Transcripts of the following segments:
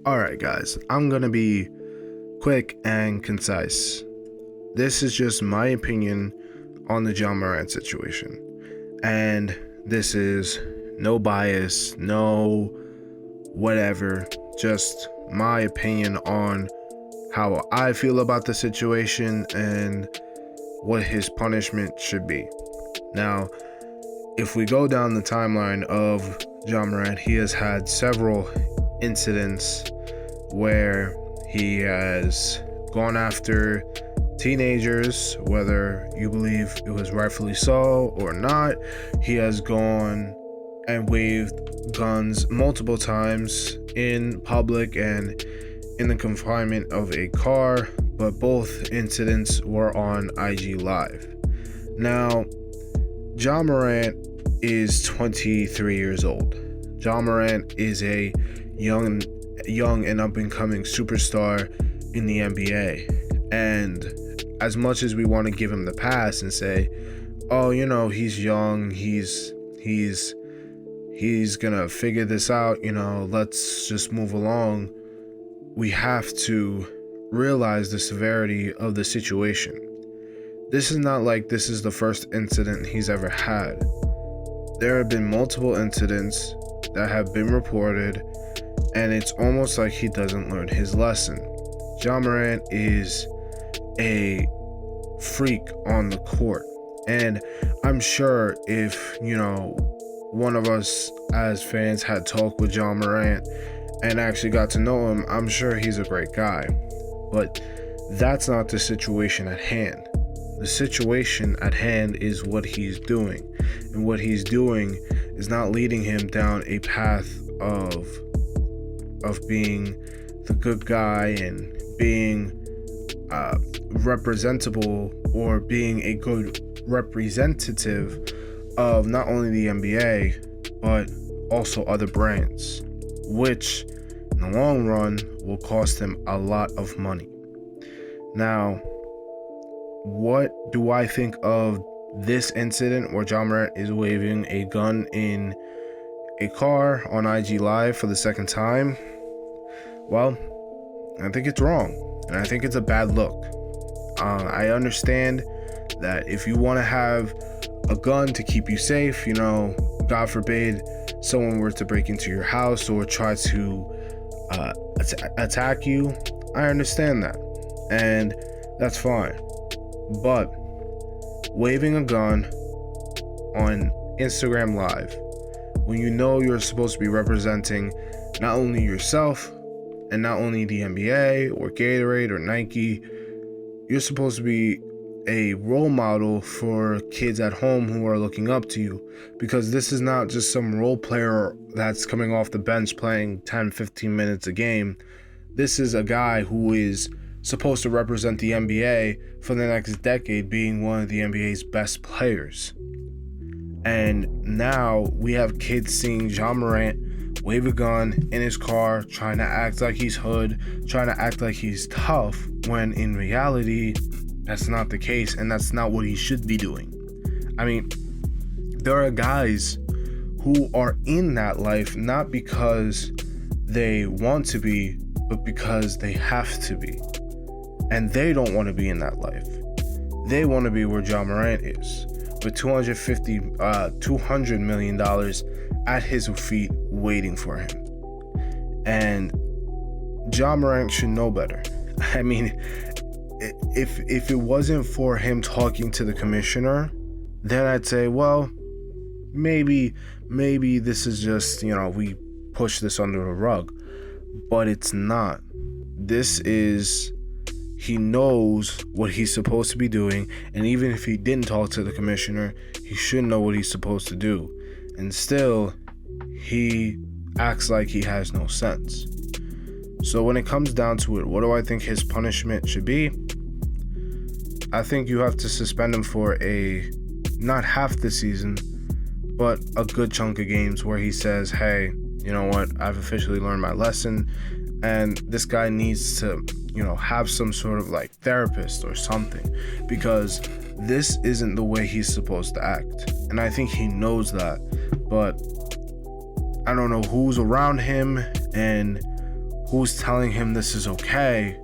Alright, guys, I'm gonna be quick and concise. This is just my opinion on the John Morant situation. And this is no bias, no whatever, just my opinion on how I feel about the situation and what his punishment should be. Now, if we go down the timeline of John Morant, he has had several incidents where he has gone after teenagers, whether you believe it was rightfully so or not. He has gone and waved guns multiple times in public and in the confinement of a car, but both incidents were on IG Live. Now, John Morant is 23 years old. John Morant is a young and up-and-coming superstar in the NBA. And as much as we want to give him the pass and say, oh, he's young, he's gonna figure this out, let's just move along, we have to realize the severity of the situation. This is not like this is the first incident he's ever had. There have been multiple incidents that have been reported, and it's almost like he doesn't learn his lesson. John Morant is a freak on the court, and I'm sure if one of us as fans had talked with John Morant and actually got to know him, I'm sure he's a great guy. But that's not the situation at hand. The situation at hand is what he's doing, and what he's doing is not leading him down a path of being the good guy and being representable, or being a good representative of not only the NBA but also other brands, which in the long run will cost him a lot of money. Now, what do I think of this incident where John Morant is waving a gun in a car on IG Live for the second time? Well, I think it's wrong, and I think it's a bad look. I understand that if you want to have a gun to keep you safe, God forbid someone were to break into your house or try to attack you, I understand that, and that's fine. But waving a gun on Instagram Live when you're supposed to be representing not only yourself and not only the NBA or Gatorade or Nike, you're supposed to be a role model for kids at home who are looking up to you, because this is not just some role player that's coming off the bench playing 10-15 minutes a game. This is a guy who is supposed to represent the NBA for the next decade, being one of the NBA's best players. And now we have kids seeing John Morant wave a gun in his car, trying to act like he's hood, trying to act like he's tough, when in reality, that's not the case, and that's not what he should be doing. I mean, there are guys who are in that life not because they want to be, but because they have to be. And they don't want to be in that life. They want to be where John Morant is, with $200 million at his feet waiting for him. And John Morant should know better. I mean, if it wasn't for him talking to the commissioner, then I'd say, well, maybe this is just, we push this under the rug. But it's not. He knows what he's supposed to be doing, and even if he didn't talk to the commissioner, he should know what he's supposed to do. And still, he acts like he has no sense. So when it comes down to it, what do I think his punishment should be? I think you have to suspend him for not half the season, but a good chunk of games where he says, hey, you know what, I've officially learned my lesson, and this guy needs to have some sort of like therapist or something, because this isn't the way he's supposed to act. And I think he knows that, but I don't know who's around him and who's telling him this is okay,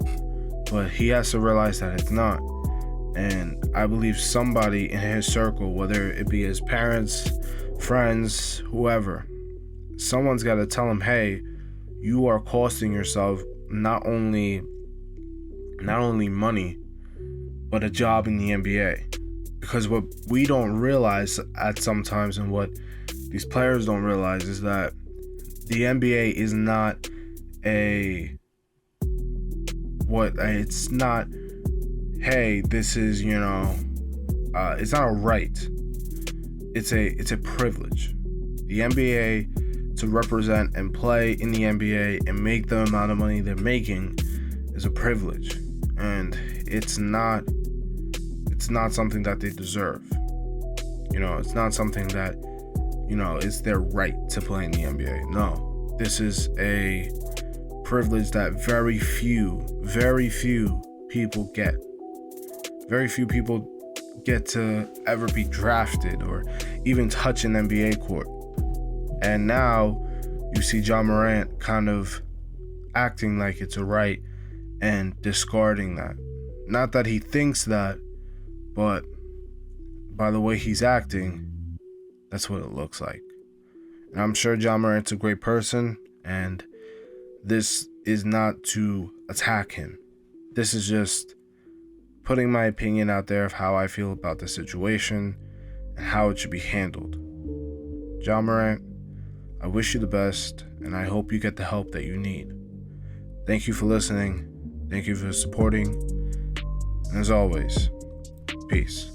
but he has to realize that it's not. And I believe somebody in his circle, whether it be his parents, friends, whoever, someone's got to tell him, hey, you are costing yourself not only money, but a job in the NBA. Because what we don't realize at sometimes, and what these players don't realize, is that the NBA is not it's not, hey, this is, it's not a right. It's a privilege. The NBA, to represent and play in the NBA and make the amount of money they're making, is a privilege. And it's not something that they deserve. It's not something that, it's their right to play in the NBA. No, this is a privilege that very few people get. Very few people get to ever be drafted or even touch an NBA court. And now you see Ja Morant kind of acting like it's a right and discarding that. Not that he thinks that, but by the way he's acting, that's what it looks like. And I'm sure Ja Morant's a great person, and this is not to attack him. This is just putting my opinion out there of how I feel about the situation and how it should be handled. Ja Morant, I wish you the best, and I hope you get the help that you need. Thank you for listening. Thank you for supporting. And as always, peace.